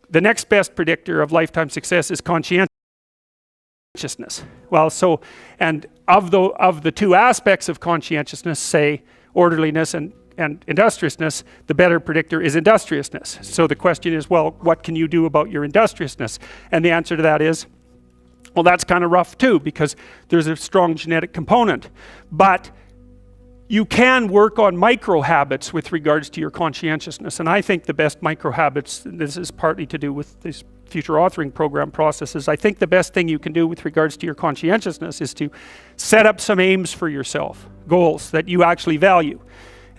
the next best predictor of lifetime success is conscientiousness. Well, so, and of the two aspects of conscientiousness, say orderliness and industriousness, the better predictor is industriousness. So the question is, well, what can you do about your industriousness? And the answer to that is, well, that's kind of rough too, because there's a strong genetic component. But you can work on micro habits with regards to your conscientiousness. And I think the best micro habits, this is partly to do with this future authoring program processes, I think the best thing you can do with regards to your conscientiousness is to set up some aims for yourself, goals that you actually value.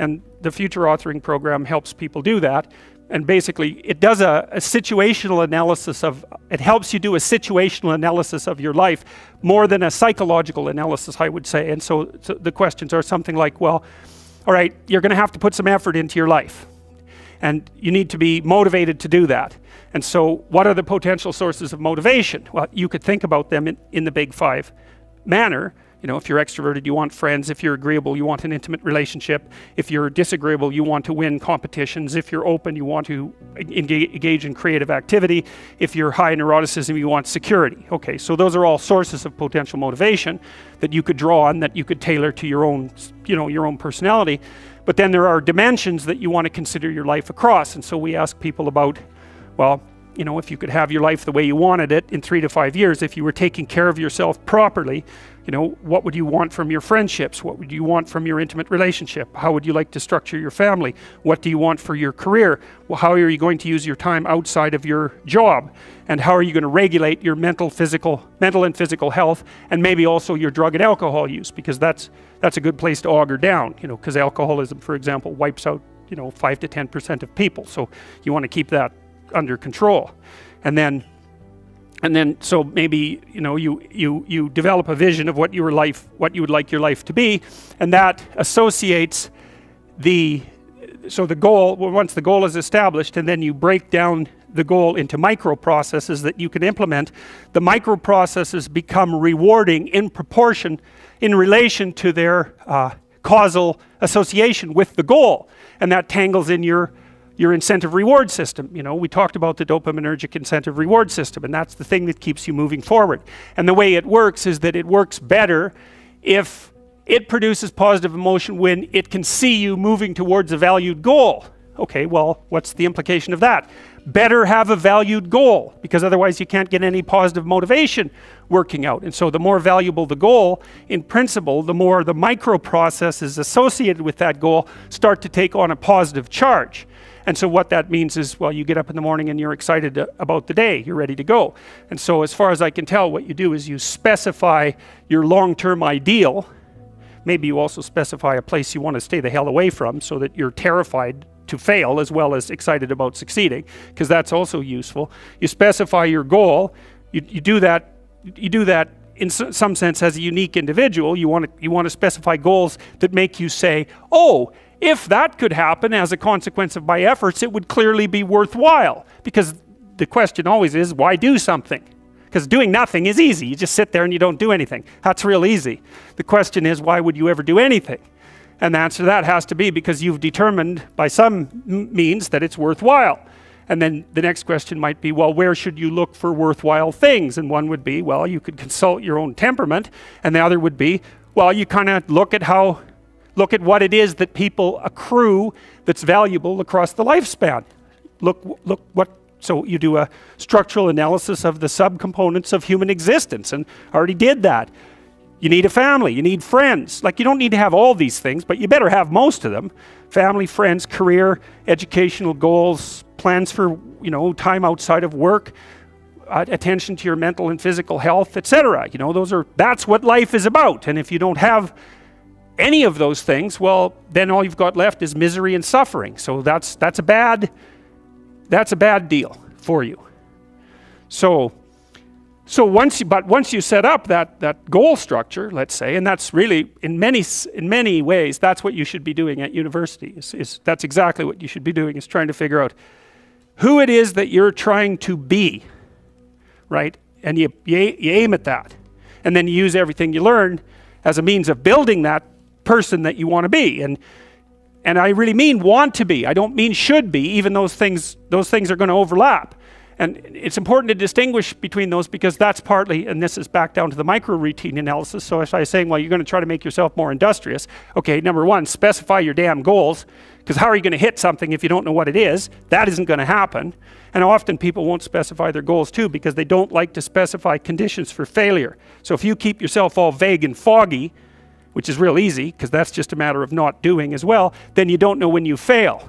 And the future authoring program helps people do that. And basically, it does a situational analysis of, it helps you do a situational analysis of your life more than a psychological analysis, I would say. And so the questions are something like, well, all right, you're going to have to put some effort into your life. And you need to be motivated to do that. And so what are the potential sources of motivation? Well, you could think about them in the big five manner. You know, if you're extroverted, you want friends. If you're agreeable, you want an intimate relationship. If you're disagreeable, you want to win competitions. If you're open, you want to engage in creative activity. If you're high in neuroticism, you want security. Okay, so those are all sources of potential motivation that you could draw on, that you could tailor to your own, you know, your own personality. But then there are dimensions that you want to consider your life across. And so we ask people about, well, you know, if you could have your life the way you wanted it in 3 to 5 years, if you were taking care of yourself properly, you know, what would you want from your friendships? What would you want from your intimate relationship? How would you like to structure your family? What do you want for your career? Well, how are you going to use your time outside of your job? And how are you going to regulate your mental and physical health, and maybe also your drug and alcohol use? Because that's a good place to auger down, you know, because alcoholism, for example, wipes out, you know, 5 to 10% of people. So you want to keep that under control. And then so maybe, you know, you develop a vision of what you would like your life to be, and that associates the goal. Well, once the goal is established, and then you break down the goal into micro processes that you can implement, the micro processes become rewarding in proportion, in relation to their causal association with the goal, and that tangles in your incentive reward system. You know, we talked about the dopaminergic incentive reward system, and that's the thing that keeps you moving forward. And the way it works is that it works better if it produces positive emotion when it can see you moving towards a valued goal. Okay, well, what's the implication of that? Better have a valued goal, because otherwise you can't get any positive motivation working out. And so the more valuable the goal, in principle, the more the micro processes associated with that goal start to take on a positive charge. And so what that means is, well, you get up in the morning and you're excited about the day, you're ready to go. And so as far as I can tell, what you do is you specify your long-term ideal. Maybe you also specify a place you want to stay the hell away from, so that you're terrified to fail as well as excited about succeeding, because that's also useful. You specify your goal. You do that in some sense as a unique individual. You want to specify goals that make you say, oh, if that could happen as a consequence of my efforts, it would clearly be worthwhile. Because the question always is, why do something? Because doing nothing is easy. You just sit there and you don't do anything. That's real easy. The question is, why would you ever do anything? And the answer to that has to be because you've determined by some means that it's worthwhile. And then the next question might be, well, where should you look for worthwhile things? And one would be, well, you could consult your own temperament. And the other would be, well, you kind of look at what it is that people accrue that's valuable across the lifespan. So you do a structural analysis of the subcomponents of human existence, and I already did that. You need a family, you need friends. Like, you don't need to have all these things, but you better have most of them. Family, friends, career, educational goals, plans for, you know, time outside of work, attention to your mental and physical health, etc. You know, that's what life is about. And if you don't have any of those things, well, then all you've got left is misery and suffering. So that's a bad deal for you. So once you set up that goal structure, let's say, and that's really in many ways that's what you should be doing at university. That's exactly what you should be doing, is trying to figure out who it is that you're trying to be, right? And you aim at that, and then you use everything you learn as a means of building that person that you want to be. And I really mean want to be. I don't mean should be, even those things are going to overlap. And it's important to distinguish between those because that's partly, and this is back down to the micro routine analysis. So if I was saying, well, you're going to try to make yourself more industrious. Okay, number one, specify your damn goals, because how are you going to hit something if you don't know what it is? That isn't going to happen. And often people won't specify their goals too because they don't like to specify conditions for failure. So if you keep yourself all vague and foggy, which is real easy because that's just a matter of not doing as well, then you don't know when you fail.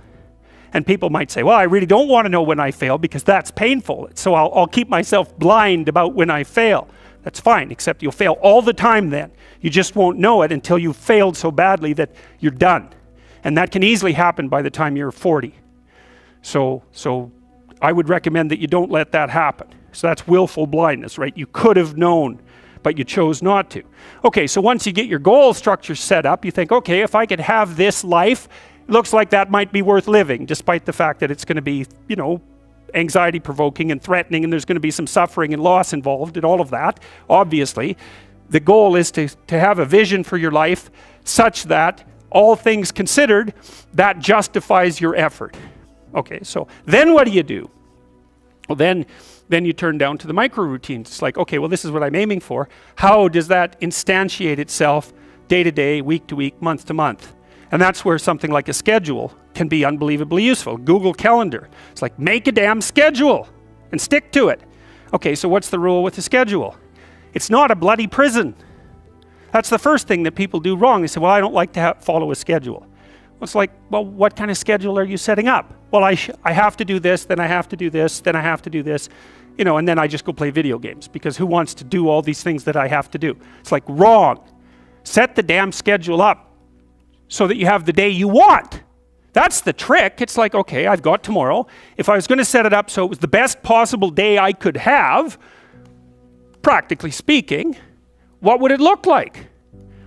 And people might say, well, I really don't want to know when I fail because that's painful. So I'll keep myself blind about when I fail. That's fine, except you'll fail all the time then. You just won't know it until you've failed so badly that you're done. And that can easily happen by the time you're 40. So I would recommend that you don't let that happen. So that's willful blindness, right? You could have known, but you chose not to. Okay, so once you get your goal structure set up, you think, okay, if I could have this life, looks like that might be worth living, despite the fact that it's going to be, anxiety provoking and threatening, and there's going to be some suffering and loss involved and all of that. Obviously, the goal is to have a vision for your life such that all things considered, that justifies your effort. Okay, so then what do? Well, then you turn down to the micro routines. It's like, okay, well, this is what I'm aiming for. How does that instantiate itself day to day, week to week, month to month? And that's where something like a schedule can be unbelievably useful. Google Calendar. It's like, make a damn schedule and stick to it. Okay, so what's the rule with the schedule? It's not a bloody prison. That's the first thing that people do wrong. They say, well, I don't like to follow a schedule. Well, it's like, well, what kind of schedule are you setting up? Well, I have to do this, then I have to do this, then I have to do this, and then I just go play video games because who wants to do all these things that I have to do? It's like, wrong. Set the damn schedule up so that you have the day you want. That's the trick. It's like, okay, I've got tomorrow. If I was going to set it up so it was the best possible day I could have, practically speaking, what would it look like?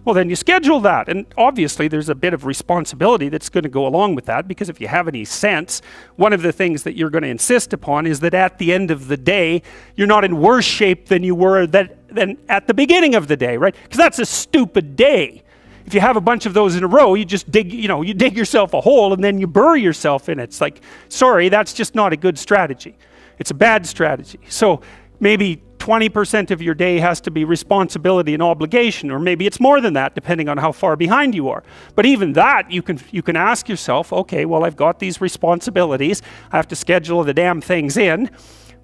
Well, then you schedule that. And obviously there's a bit of responsibility that's going to go along with that, because if you have any sense, one of the things that you're going to insist upon is that at the end of the day, you're not in worse shape than you were than at the beginning of the day, right? Because that's a stupid day. If you have a bunch of those in a row, you just dig yourself a hole and then you bury yourself in it. It's like, sorry, that's just not a good strategy. It's a bad strategy. So maybe 20% of your day has to be responsibility and obligation, or maybe it's more than that, depending on how far behind you are. But even that, you can ask yourself, okay, well, I've got these responsibilities. I have to schedule the damn things in.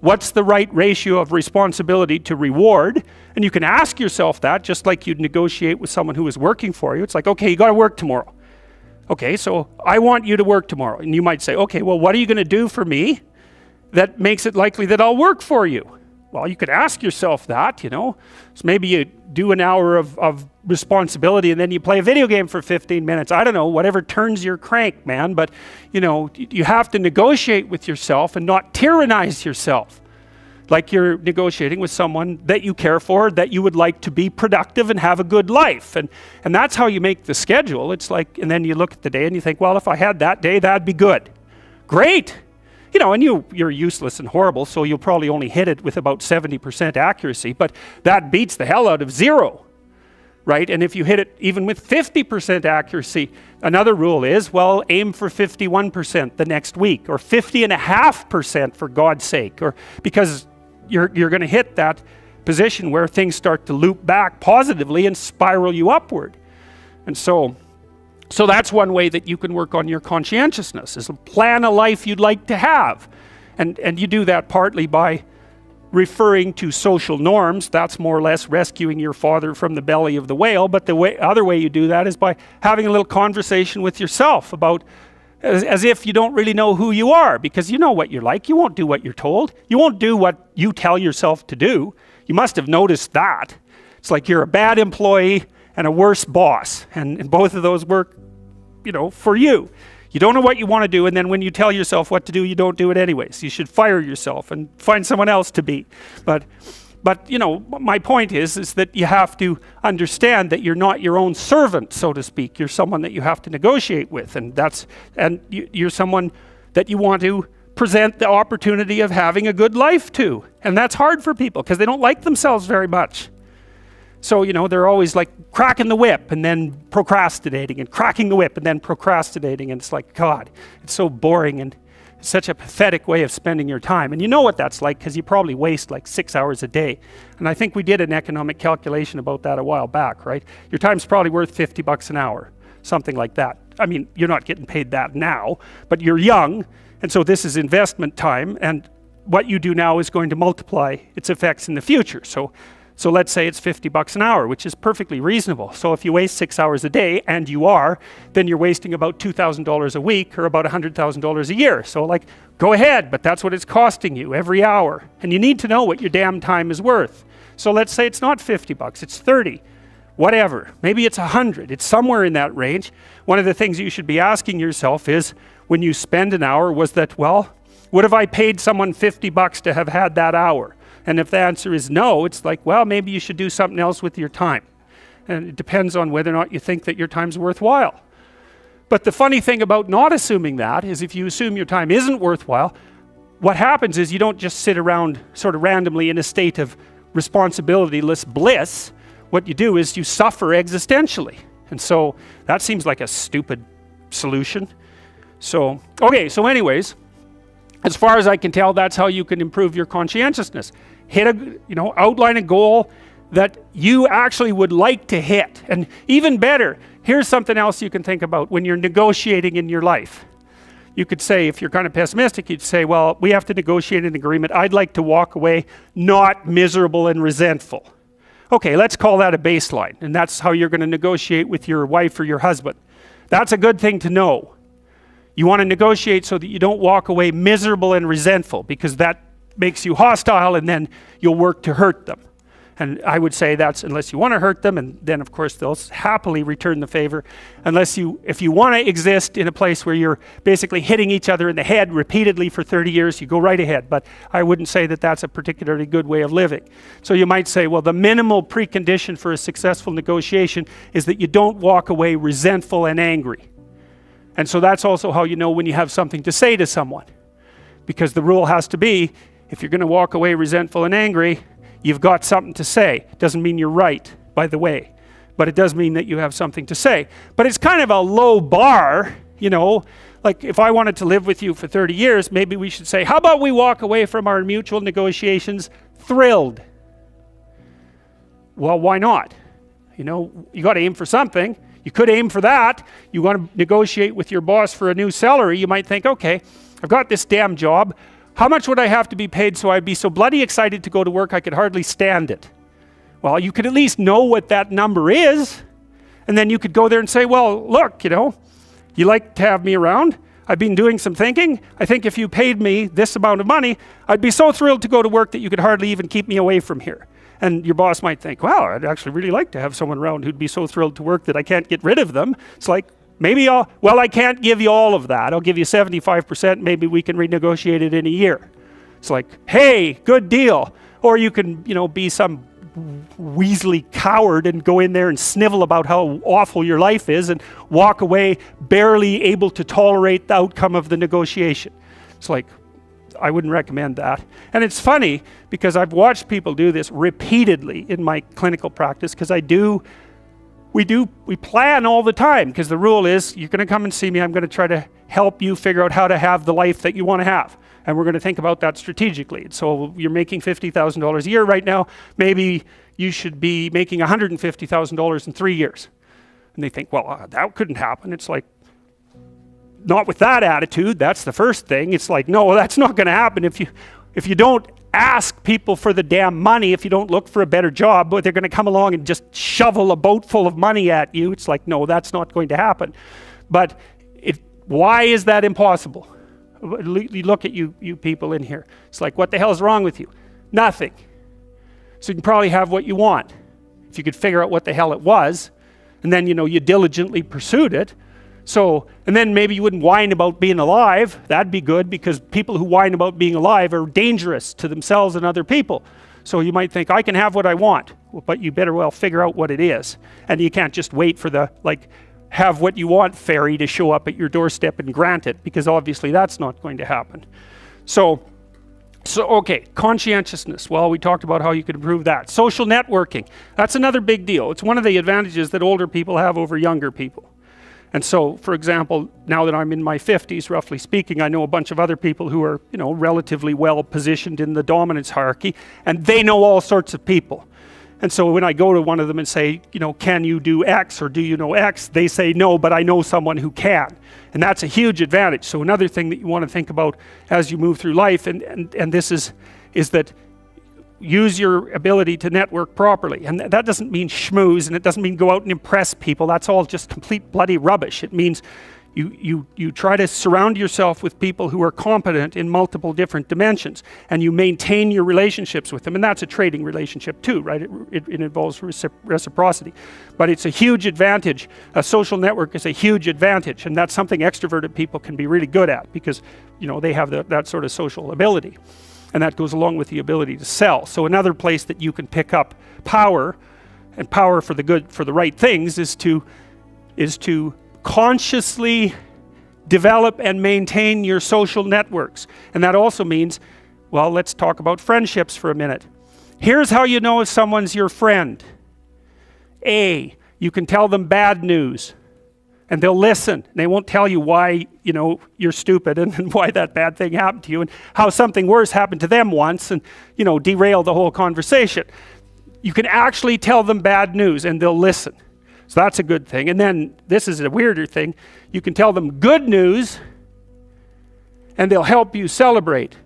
What's the right ratio of responsibility to reward? And you can ask yourself that, just like you'd negotiate with someone who is working for you. It's like, okay, you got to work tomorrow. Okay, so I want you to work tomorrow. And you might say, okay, well, what are you going to do for me that makes it likely that I'll work for you? Well, you could ask yourself that, So maybe you do an hour of responsibility and then you play a video game for 15 minutes. I don't know, whatever turns your crank, man. But, you have to negotiate with yourself and not tyrannize yourself. Like you're negotiating with someone that you care for, that you would like to be productive and have a good life. And that's how you make the schedule. It's like, and then you look at the day and you think, well, if I had that day, that'd be good. Great. And you're useless and horrible, so you'll probably only hit it with about 70% accuracy, but that beats the hell out of 0, right? And if you hit it even with 50% accuracy, another rule is, well, aim for 51% the next week, or 50.5% for God's sake, or because you're going to hit that position where things start to loop back positively and spiral you upward. And so that's one way that you can work on your conscientiousness, is plan a life you'd like to have. And you do that partly by referring to social norms. That's more or less rescuing your father from the belly of the whale. But the other way you do that is by having a little conversation with yourself about, as if you don't really know who you are, because you know what you're like. You won't do what you're told. You won't do what you tell yourself to do. You must have noticed that. It's like you're a bad employee and a worse boss, and both of those work, for you. You don't know what you want to do, and then when you tell yourself what to do, you don't do it anyways. You should fire yourself and find someone else to be. But my point is that you have to understand that you're not your own servant, so to speak. You're someone that you have to negotiate with, and you're someone that you want to present the opportunity of having a good life to. And that's hard for people because they don't like themselves very much. So, they're always like cracking the whip and then procrastinating, and cracking the whip and then procrastinating. And it's like, God, it's so boring. And It's such a pathetic way of spending your time. And you know what that's like because you probably waste like 6 hours a day. And I think we did an economic calculation about that a while back, right? Your time's probably worth $50 an hour, something like that. I mean, you're not getting paid that now, but you're young, and so this is investment time, and what you do now is going to multiply its effects in the future. So let's say it's $50 an hour, which is perfectly reasonable. So if you waste 6 hours a day, and you are, then you're wasting about $2,000 a week, or about $100,000 a year. So like, go ahead, but that's what it's costing you every hour. And you need to know what your damn time is worth. So let's say it's not $50, it's 30. Whatever, maybe it's 100, it's somewhere in that range. One of the things you should be asking yourself is, when you spend an hour, was that, well, would have I paid someone $50 to have had that hour? And if the answer is no, it's like, well, maybe you should do something else with your time. And it depends on whether or not you think that your time's worthwhile. But the funny thing about not assuming that is if you assume your time isn't worthwhile, what happens is you don't just sit around sort of randomly in a state of responsibility-less bliss. What you do is you suffer existentially. And so that seems like a stupid solution. So, okay, so anyways, as far as I can tell, that's how you can improve your conscientiousness. Outline a goal that you actually would like to hit. And even better, here's something else you can think about when you're negotiating in your life. You could say, if you're kind of pessimistic, you'd say, well, we have to negotiate an agreement. I'd like to walk away not miserable and resentful. Okay, let's call that a baseline, and that's how you're going to negotiate with your wife or your husband. That's a good thing to know. You want to negotiate so that you don't walk away miserable and resentful, because that makes you hostile, and then you'll work to hurt them. And I would say that's unless you want to hurt them, and then of course they'll happily return the favor. If you want to exist in a place where you're basically hitting each other in the head repeatedly for 30 years, you go right ahead. But I wouldn't say that that's a particularly good way of living. So you might say, well, the minimal precondition for a successful negotiation is that you don't walk away resentful and angry. And so that's also how you know when you have something to say to someone. Because the rule has to be, if you're going to walk away resentful and angry, you've got something to say. Doesn't mean you're right, by the way, but it does mean that you have something to say. But it's kind of a low bar, like if I wanted to live with you for 30 years, maybe we should say, how about we walk away from our mutual negotiations thrilled? Well, why not? You got to aim for something. You could aim for that. You want to negotiate with your boss for a new salary. You might think, okay, I've got this damn job. How much would I have to be paid so I'd be so bloody excited to go to work I could hardly stand it? Well, you could at least know what that number is, and then you could go there and say, well, look, you like to have me around. I've been doing some thinking. I think if you paid me this amount of money, I'd be so thrilled to go to work that you could hardly even keep me away from here. And your boss might think, wow, I'd actually really like to have someone around who'd be so thrilled to work that I can't get rid of them. It's like, maybe I can't give you all of that. I'll give you 75%. Maybe we can renegotiate it in a year. It's like, hey, good deal. Or you can, be some weaselly coward and go in there and snivel about how awful your life is and walk away barely able to tolerate the outcome of the negotiation. It's like, I wouldn't recommend that. And it's funny because I've watched people do this repeatedly in my clinical practice, because we plan all the time, because the rule is you're going to come and see me. I'm going to try to help you figure out how to have the life that you want to have. And we're going to think about that strategically. So you're making $50,000 a year right now. Maybe you should be making $150,000 in 3 years. And they think, well, that couldn't happen. It's like, not with that attitude. That's the first thing. It's like, no, that's not going to happen. If you don't ask people for the damn money, if you don't look for a better job, but they're going to come along and just shovel a boat full of money at you. It's like, no, that's not going to happen. But why is that impossible? You look at you people in here. It's like, what the hell is wrong with you? Nothing. So you can probably have what you want. If you could figure out what the hell it was, and then, you diligently pursued it. So, and then maybe you wouldn't whine about being alive. That'd be good, because people who whine about being alive are dangerous to themselves and other people. So you might think, I can have what I want, but you better well figure out what it is. And you can't just wait for the, have what you want fairy to show up at your doorstep and grant it, because obviously that's not going to happen. So okay, conscientiousness. Well, we talked about how you could improve that. Social networking. That's another big deal. It's one of the advantages that older people have over younger people. And so, for example, now that I'm in my 50s, roughly speaking, I know a bunch of other people who are, relatively well positioned in the dominance hierarchy, and they know all sorts of people. And so when I go to one of them and say, can you do X or do you know X? They say no, but I know someone who can. And that's a huge advantage. So another thing that you want to think about as you move through life, and this is that use your ability to network properly. And that doesn't mean schmooze, and it doesn't mean go out and impress people. That's all just complete bloody rubbish. It means you try to surround yourself with people who are competent in multiple different dimensions, and you maintain your relationships with them. And that's a trading relationship too, right? It involves reciprocity. But it's a huge advantage. A social network is a huge advantage, and that's something extroverted people can be really good at, because they have that sort of social ability. And that goes along with the ability to sell. So another place that you can pick up power, and power for the right things, is to consciously develop and maintain your social networks. And that also means, well, let's talk about friendships for a minute. Here's how you know if someone's your friend. A, you can tell them bad news, and they'll listen. They won't tell you why, you're stupid and why that bad thing happened to you, and how something worse happened to them once, and, derail the whole conversation. You can actually tell them bad news, and they'll listen. So that's a good thing. And then, this is a weirder thing, you can tell them good news, and they'll help you celebrate.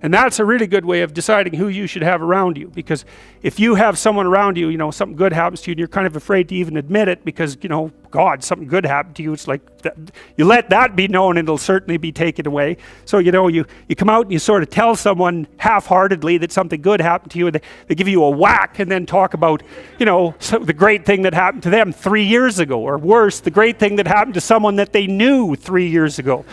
And that's a really good way of deciding who you should have around you. Because if you have someone around you, something good happens to you, and you're kind of afraid to even admit it because, God, something good happened to you. It's like, you let that be known and it'll certainly be taken away. So, you come out and you sort of tell someone half-heartedly that something good happened to you, and they give you a whack and then talk about, the great thing that happened to them 3 years ago. Or worse, the great thing that happened to someone that they knew 3 years ago.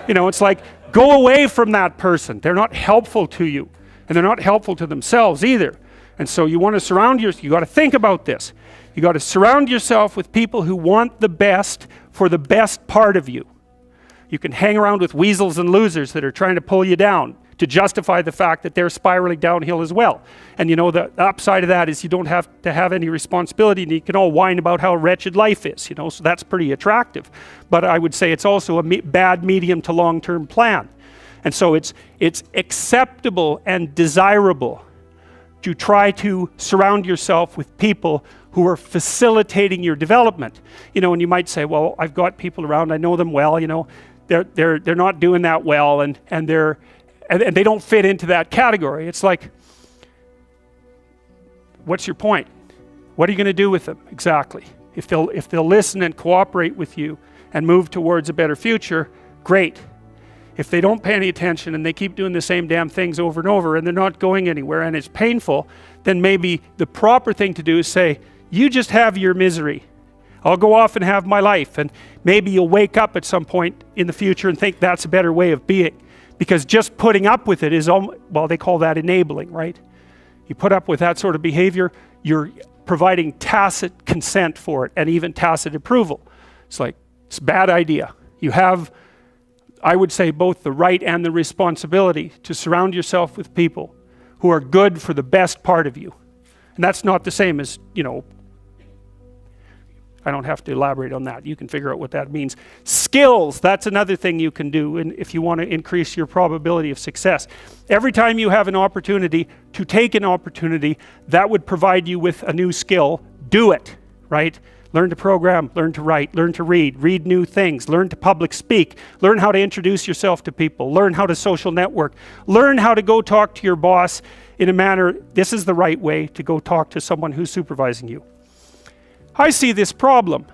It's like, go away from that person. They're not helpful to you, and they're not helpful to themselves either. And so you want to surround yourself, you got to think about this. You got to surround yourself with people who want the best for the best part of you. You can hang around with weasels and losers that are trying to pull you down to justify the fact that they're spiraling downhill as well. And the upside of that is you don't have to have any responsibility, and you can all whine about how wretched life is, so that's pretty attractive. But I would say it's also a bad medium to long-term plan. And so it's acceptable and desirable to try to surround yourself with people who are facilitating your development. And you might say, well, I've got people around, I know them well, they're not doing that well, and they don't fit into that category. It's like, what's your point? What are you going to do with them exactly? If they'll listen and cooperate with you and move towards a better future, great. If they don't pay any attention and they keep doing the same damn things over and over and they're not going anywhere and it's painful, then maybe the proper thing to do is say, you just have your misery. I'll go off and have my life. And maybe you'll wake up at some point in the future and think that's a better way of being. Because just putting up with it is, well, they call that enabling, right? You put up with that sort of behavior, you're providing tacit consent for it and even tacit approval. It's like, it's a bad idea. You have, I would say, both the right and the responsibility to surround yourself with people who are good for the best part of you. And that's not the same as, I don't have to elaborate on that. You can figure out what that means. Skills, that's another thing you can do if you want to increase your probability of success. Every time you have an opportunity to take an opportunity that would provide you with a new skill, do it, right? Learn to program, learn to write, learn to read new things, learn to public speak, learn how to introduce yourself to people, learn how to social network, learn how to go talk to your boss in a manner, this is the right way to go talk to someone who's supervising you. I see this problem,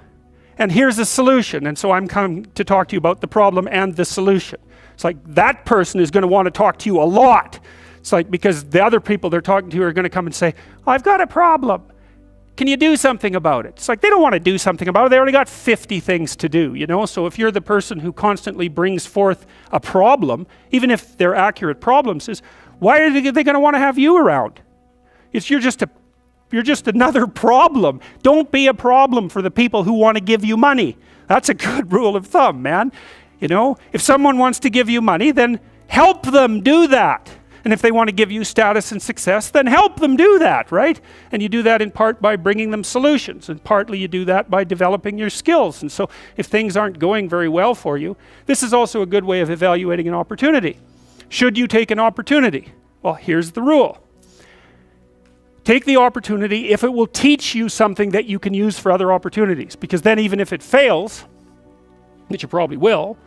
and here's a solution, and so I'm coming to talk to you about the problem and the solution. It's like that person is going to want to talk to you a lot. It's like, because the other people they're talking to are going to come and say, I've got a problem. Can you do something about it? It's like they don't want to do something about it. They already got 50 things to do, So if you're the person who constantly brings forth a problem, even if they're accurate problems, is why are they going to want to have you around? You're just another problem. Don't be a problem for the people who want to give you money. That's a good rule of thumb, man. If someone wants to give you money, then help them do that. And if they want to give you status and success, then help them do that, right? And you do that in part by bringing them solutions, and partly you do that by developing your skills. And so if things aren't going very well for you, this is also a good way of evaluating an opportunity. Should you take an opportunity? Well, here's the rule. Take the opportunity if it will teach you something that you can use for other opportunities, because then even if it fails, which you probably will,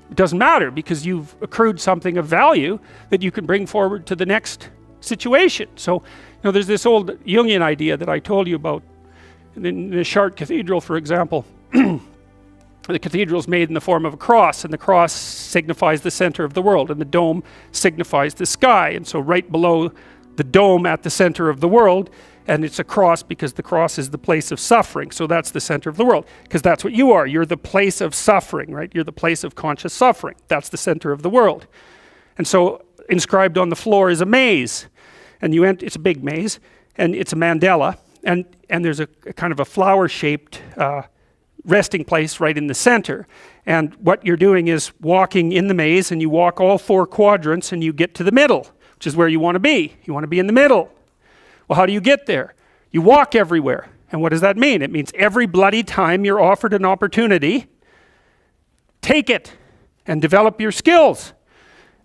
it doesn't matter, because you've accrued something of value that you can bring forward to the next situation. So, there's this old Jungian idea that I told you about in the Chartres Cathedral, for example. The cathedral is made in the form of a cross, and the cross signifies the center of the world, and the dome signifies the sky. And so right below the dome at the center of the world, and it's a cross because the cross is the place of suffering. So that's the center of the world, because that's what you are. You're the place of suffering, right? You're the place of conscious suffering. That's the center of the world. And so inscribed on the floor is a maze, and it's a big maze, and it's a mandala, and there's a kind of a flower-shaped resting place right in the center. And what you're doing is walking in the maze, and you walk all 4 quadrants, and you get to the middle, which is where you want to be. You want to be in the middle. Well, how do you get there? You walk everywhere. And what does that mean? It means every bloody time you're offered an opportunity, take it and develop your skills.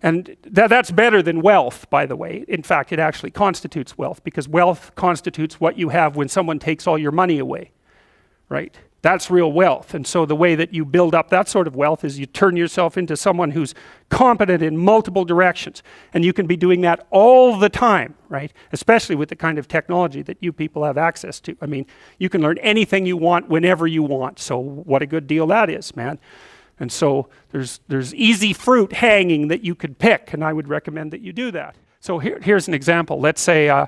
And that's better than wealth, by the way. In fact, it actually constitutes wealth, because wealth constitutes what you have when someone takes all your money away, right? That's real wealth. And so the way that you build up that sort of wealth is you turn yourself into someone who's competent in multiple directions. And you can be doing that all the time, right? Especially with the kind of technology that you people have access to. I mean, you can learn anything you want whenever you want. So what a good deal that is, man. And so there's easy fruit hanging that you could pick, and I would recommend that you do that. So here's an example. Let's say you're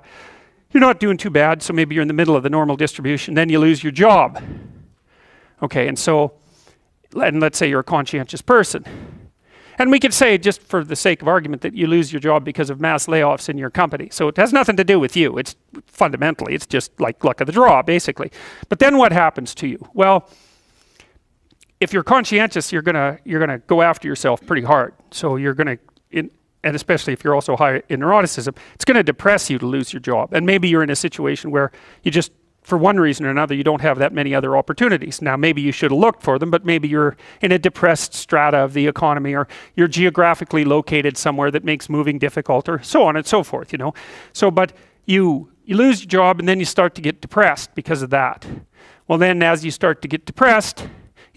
not doing too bad, so maybe you're in the middle of the normal distribution, then you lose your job. Okay, and let's say you're a conscientious person. And we could say, just for the sake of argument, that you lose your job because of mass layoffs in your company. So it has nothing to do with you. It's fundamentally, it's just like luck of the draw, basically. But then what happens to you? Well, if you're conscientious, you're gonna go after yourself pretty hard. So you're gonna, and especially if you're also high in neuroticism, it's gonna depress you to lose your job. And maybe you're in a situation where you just, for one reason or another, you don't have that many other opportunities. Now, maybe you should have looked for them, but maybe you're in a depressed strata of the economy, or you're geographically located somewhere that makes moving difficult, or so on and so forth, So, but you lose your job, and then you start to get depressed because of that. Well, then as you start to get depressed,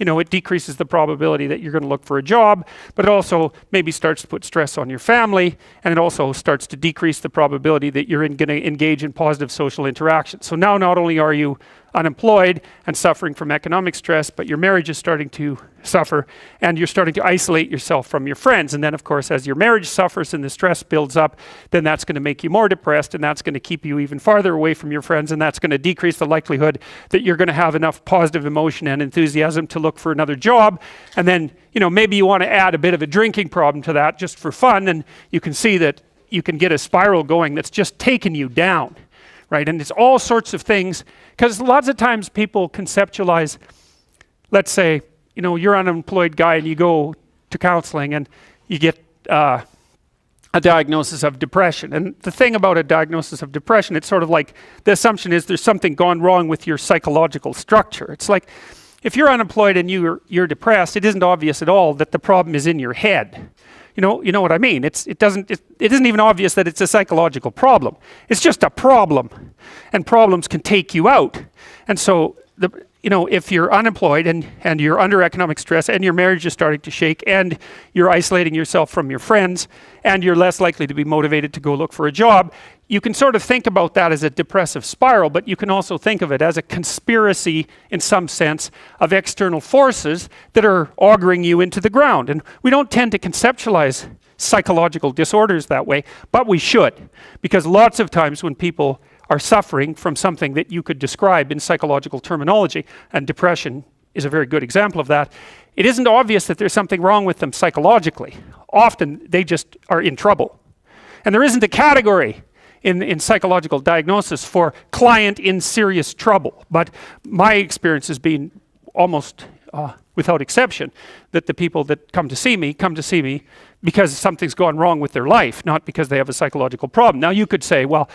it decreases the probability that you're going to look for a job, but it also maybe starts to put stress on your family, and it also starts to decrease the probability that you're going to engage in positive social interaction. So now not only are you unemployed and suffering from economic stress, but your marriage is starting to suffer, and you're starting to isolate yourself from your friends. And then, of course, as your marriage suffers and the stress builds up, then that's going to make you more depressed, and that's going to keep you even farther away from your friends, and that's going to decrease the likelihood that you're going to have enough positive emotion and enthusiasm to look for another job. And then, maybe you want to add a bit of a drinking problem to that just for fun, and you can see that you can get a spiral going that's just taking you down. Right? And it's all sorts of things, because lots of times people conceptualize, let's say, you're an unemployed guy and you go to counseling and you get a diagnosis of depression. And the thing about a diagnosis of depression, it's sort of like the assumption is there's something gone wrong with your psychological structure. It's like if you're unemployed and you're depressed, it isn't obvious at all that the problem is in your head. You know what I mean? It isn't even obvious that it's a psychological problem. It's just a problem, and problems can take you out. And so if you're unemployed and you're under economic stress, and your marriage is starting to shake, and you're isolating yourself from your friends, and you're less likely to be motivated to go look for a job, you can sort of think about that as a depressive spiral, but you can also think of it as a conspiracy, in some sense, of external forces that are auguring you into the ground. And we don't tend to conceptualize psychological disorders that way, but we should, because lots of times when people are suffering from something that you could describe in psychological terminology, and depression is a very good example of that, it isn't obvious that there's something wrong with them psychologically. Often they just are in trouble. And there isn't a category in psychological diagnosis for client in serious trouble, but my experience has been almost without exception, that the people that come to see me because something's gone wrong with their life, not because they have a psychological problem. Now you could say, well,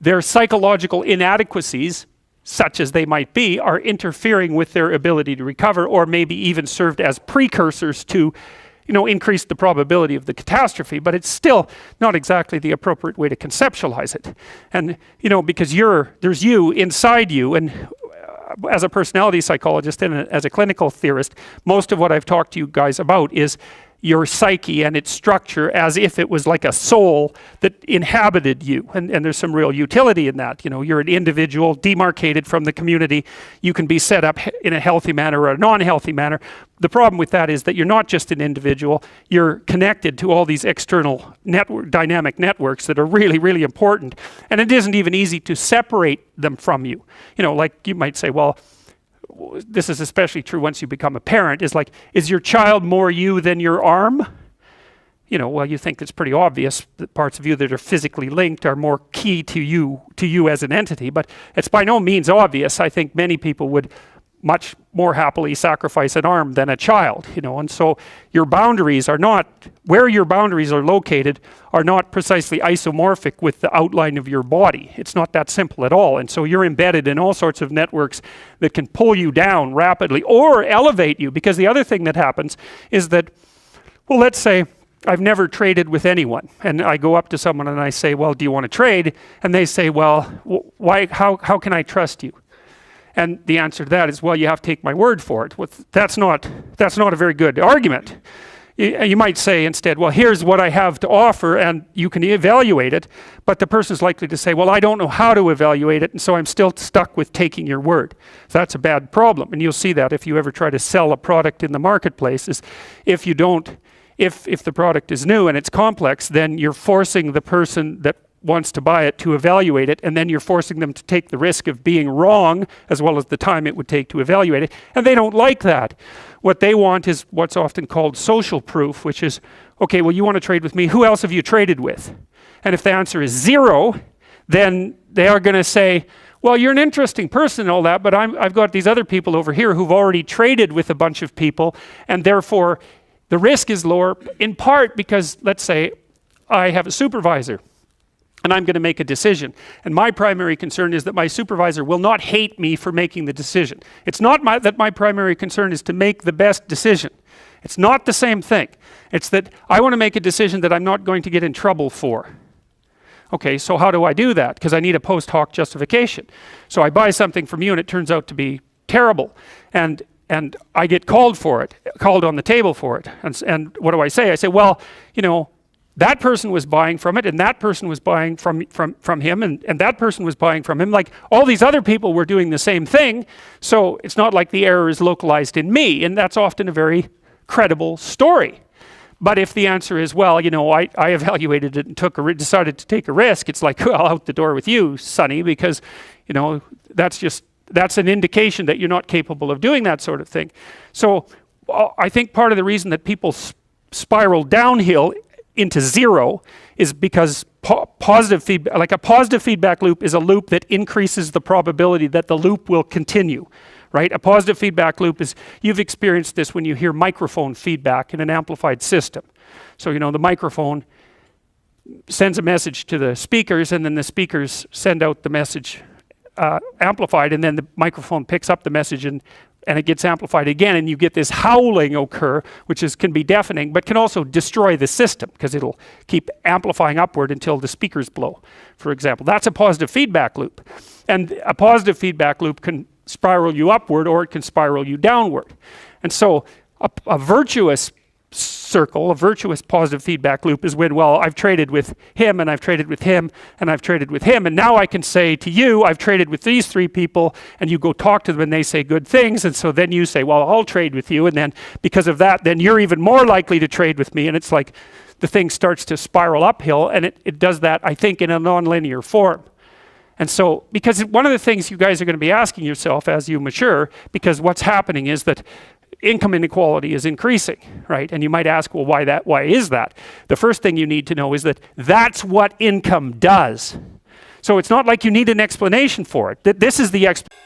their psychological inadequacies, such as they might be, are interfering with their ability to recover, or maybe even served as precursors to, increase the probability of the catastrophe, but it's still not exactly the appropriate way to conceptualize it. And, because there's you inside you, and as a personality psychologist and as a clinical theorist, most of what I've talked to you guys about is your psyche and its structure as if it was like a soul that inhabited you. And there's some real utility in that. You're an individual demarcated from the community. You can be set up in a healthy manner or a non-healthy manner. The problem with that is that you're not just an individual, you're connected to all these external dynamic networks that are really, really important. And it isn't even easy to separate them from you. Like you might say, well, this is especially true once you become a parent, is your child more you than your arm? Well, you think it's pretty obvious that parts of you that are physically linked are more key to you as an entity, but it's by no means obvious. I think many people would much more happily sacrifice an arm than a child, and so your boundaries are not, where your boundaries are located are not precisely isomorphic with the outline of your body. It's not that simple at all, and so you're embedded in all sorts of networks that can pull you down rapidly or elevate you, because the other thing that happens is that, well, let's say I've never traded with anyone, and I go up to someone and I say, well, do you want to trade? And they say, well, why? How can I trust you? And the answer to that is, well, you have to take my word for it. Well, that's not a very good argument. You might say instead, well, here's what I have to offer, and you can evaluate it. But the person's likely to say, well, I don't know how to evaluate it, and so I'm still stuck with taking your word. So that's a bad problem. And you'll see that if you ever try to sell a product in the marketplace, is if the product is new and it's complex, then you're forcing the person that wants to buy it to evaluate it, and then you're forcing them to take the risk of being wrong as well as the time it would take to evaluate it, and they don't like that. What they want is what's often called social proof, which is, okay, well, you want to trade with me, who else have you traded with? And if the answer is 0, then they are going to say, well, you're an interesting person and all that, but I've got these other people over here who've already traded with a bunch of people, and therefore the risk is lower, in part because, let's say, I have a supervisor, and I'm going to make a decision. And my primary concern is that my supervisor will not hate me for making the decision. It's not that my primary concern is to make the best decision. It's not the same thing. It's that I want to make a decision that I'm not going to get in trouble for. Okay, so how do I do that? Because I need a post hoc justification. So I buy something from you and it turns out to be terrible. And I get called on the table for it. And what do I say? I say, well, that person was buying from it, and that person was buying from him, and that person was buying from him. Like, all these other people were doing the same thing, so it's not like the error is localized in me, and that's often a very credible story. But if the answer is, well, I evaluated it and decided to take a risk, it's like, well, out the door with you, Sonny, because, that's an indication that you're not capable of doing that sort of thing. So I think part of the reason that people spiral downhill into 0 is because positive feedback, like a positive feedback loop, is a loop that increases the probability that the loop will continue, right? A positive feedback loop is, you've experienced this when you hear microphone feedback in an amplified system. So, the microphone sends a message to the speakers, and then the speakers send out the message amplified, and then the microphone picks up the message and it gets amplified again, and you get this howling occur, which can be deafening, but can also destroy the system, because it'll keep amplifying upward until the speakers blow, for example. That's a positive feedback loop. And a positive feedback loop can spiral you upward, or it can spiral you downward. And so a virtuous circle, a virtuous positive feedback loop, is when, well, I've traded with him, and I've traded with him, and I've traded with him, and now I can say to you, I've traded with these 3 people, and you go talk to them and they say good things, and so then you say, well, I'll trade with you, and then because of that, then you're even more likely to trade with me, and it's like the thing starts to spiral uphill, and it does that, I think, in a nonlinear form. And so, because one of the things you guys are going to be asking yourself as you mature, because what's happening is that income inequality is increasing, right? And you might ask, well, why is that? The first thing you need to know is that that's what income does. So it's not like you need an explanation for it. This is the explanation.